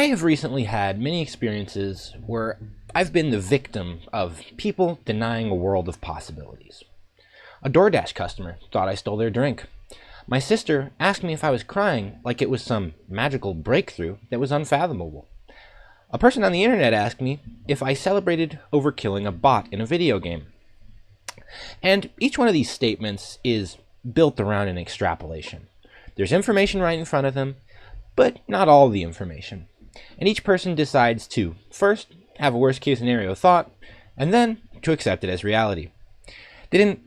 I have recently had many experiences where I've been the victim of people denying a world of possibilities. A DoorDash customer thought I stole their drink. My sister asked me if I was crying like it was some magical breakthrough that was unfathomable. A person on the internet asked me if I celebrated over killing a bot in a video game. And each one of these statements is built around an extrapolation. There's information right in front of them, but not all the information. And each person decides to, first, have a worst case scenario thought, and then to accept it as reality. They didn't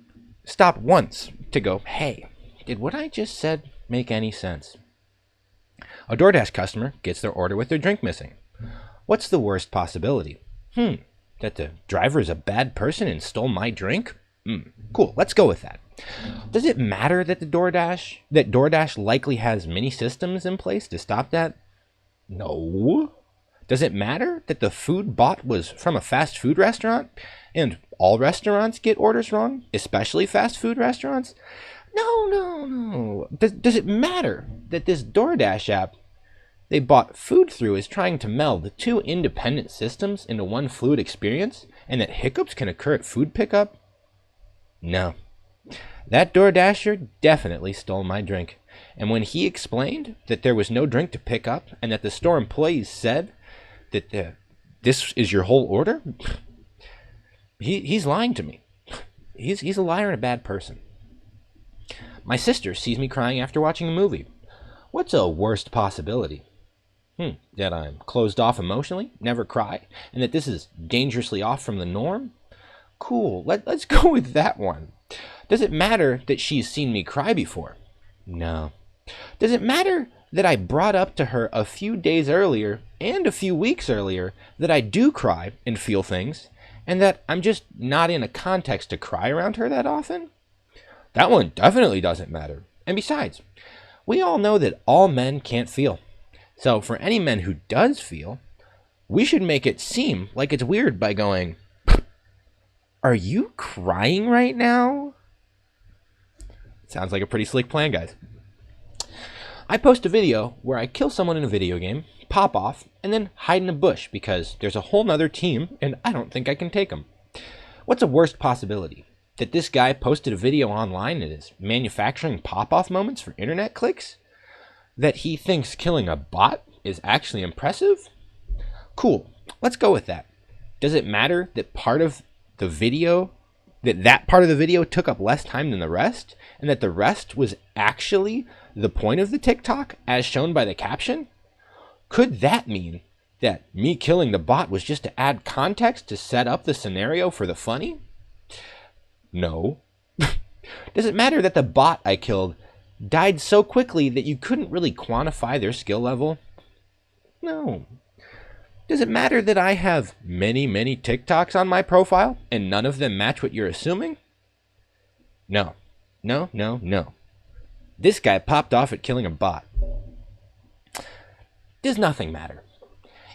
stop once to go, hey, did what I just said make any sense? A DoorDash customer gets their order with their drink missing. What's the worst possibility? That the driver is a bad person and stole my drink? Cool, let's go with that. Does it matter that DoorDash likely has many systems in place to stop that? No. Does it matter that the food bought was from a fast food restaurant and all restaurants get orders wrong, especially fast food restaurants? No. Does it matter that this DoorDash app they bought food through is trying to meld the two independent systems into one fluid experience and that hiccups can occur at food pickup? No. That DoorDasher definitely stole my drink. And when he explained that there was no drink to pick up and that the store employees said that this is your whole order, he's lying to me. He's a liar and a bad person. My sister sees me crying after watching a movie. What's a worst possibility? That I'm closed off emotionally, never cry, and that this is dangerously off from the norm? Cool, let's go with that one. Does it matter that she's seen me cry before? No. Does it matter that I brought up to her a few days earlier and a few weeks earlier that I do cry and feel things, and that I'm just not in a context to cry around her that often? That one definitely doesn't matter. And besides, we all know that all men can't feel. So for any men who does feel, we should make it seem like it's weird by going, are you crying right now? Sounds like a pretty slick plan, guys. I post a video where I kill someone in a video game, pop off, and then hide in a bush because there's a whole nother team and I don't think I can take them. What's a worst possibility? That this guy posted a video online and is manufacturing pop-off moments for internet clicks? That he thinks killing a bot is actually impressive? Cool, let's go with that. Does it matter that part of the video took up less time than the rest, and that the rest was actually the point of the TikTok as shown by the caption? Could that mean that me killing the bot was just to add context to set up the scenario for the funny? No. Does it matter that the bot I killed died so quickly that you couldn't really quantify their skill level? No. Does it matter that I have many TikToks on my profile and none of them match what you're assuming? No. This guy popped off at killing a bot. Does nothing matter?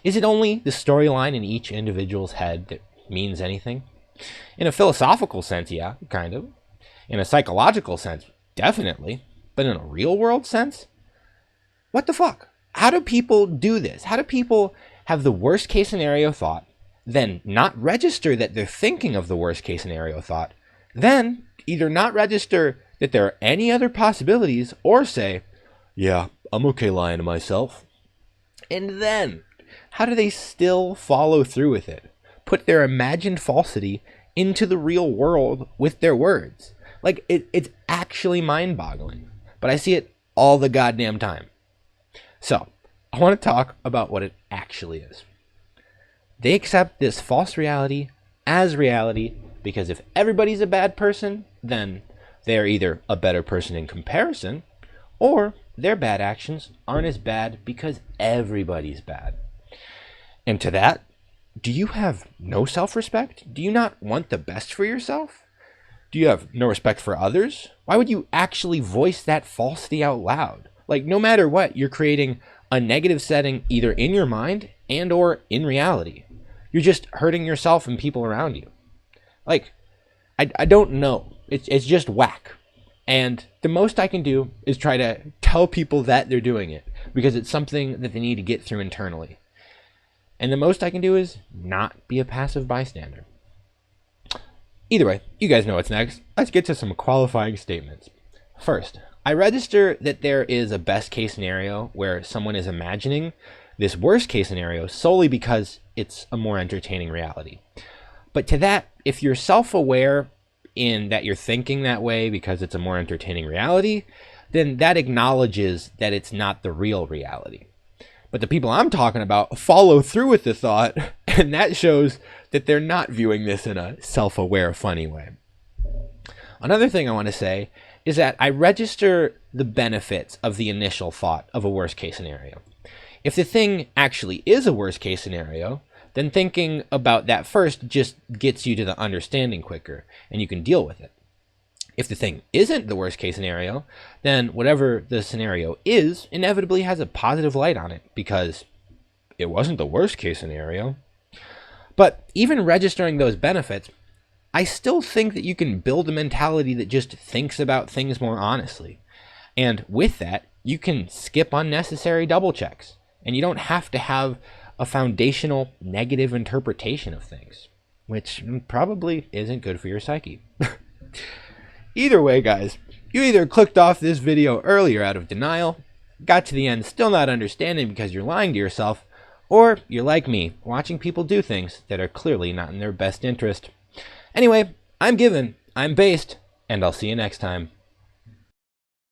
Is it only the storyline in each individual's head that means anything? In a philosophical sense, yeah, kind of. In a psychological sense, definitely. But in a real world sense, what the fuck? How do people do this? How do people have the worst case scenario thought, then not register that they're thinking of the worst case scenario thought, then either not register that there are any other possibilities or say, yeah, I'm okay lying to myself. And then, how do they still follow through with it? Put their imagined falsity into the real world with their words. Like, it's actually mind-boggling. But I see it all the goddamn time. So, I want to talk about what it actually is. They accept this false reality as reality because if everybody's a bad person, then they're either a better person in comparison, or their bad actions aren't as bad because everybody's bad. And to that, do you have no self-respect? Do you not want the best for yourself? Do you have no respect for others? Why would you actually voice that falsity out loud? Like, no matter what, you're creating a negative setting either in your mind and or in reality. You're just hurting yourself and people around you. Like, I don't know. It's just whack. And the most I can do is try to tell people that they're doing it because it's something that they need to get through internally. and the most I can do is not be a passive bystander. Either way, you guys know what's next. Let's get to some qualifying statements. First, I register that there is a best case scenario where someone is imagining this worst case scenario solely because it's a more entertaining reality. But to that, if you're self-aware in that you're thinking that way because it's a more entertaining reality, then that acknowledges that it's not the real reality. But the people I'm talking about follow through with the thought, and that shows that they're not viewing this in a self-aware, funny way. Another thing I want to say is that I register the benefits of the initial thought of a worst-case scenario. If the thing actually is a worst-case scenario, then thinking about that first just gets you to the understanding quicker, and you can deal with it. If the thing isn't the worst-case scenario, then whatever the scenario is inevitably has a positive light on it, because it wasn't the worst-case scenario. But even registering those benefits, I still think that you can build a mentality that just thinks about things more honestly. And with that, you can skip unnecessary double checks. And you don't have to have a foundational negative interpretation of things, which probably isn't good for your psyche. Either way, guys, you either clicked off this video earlier out of denial, got to the end still not understanding because you're lying to yourself, or you're like me, watching people do things that are clearly not in their best interest. Anyway, I'm Given, I'm Based, and I'll see you next time.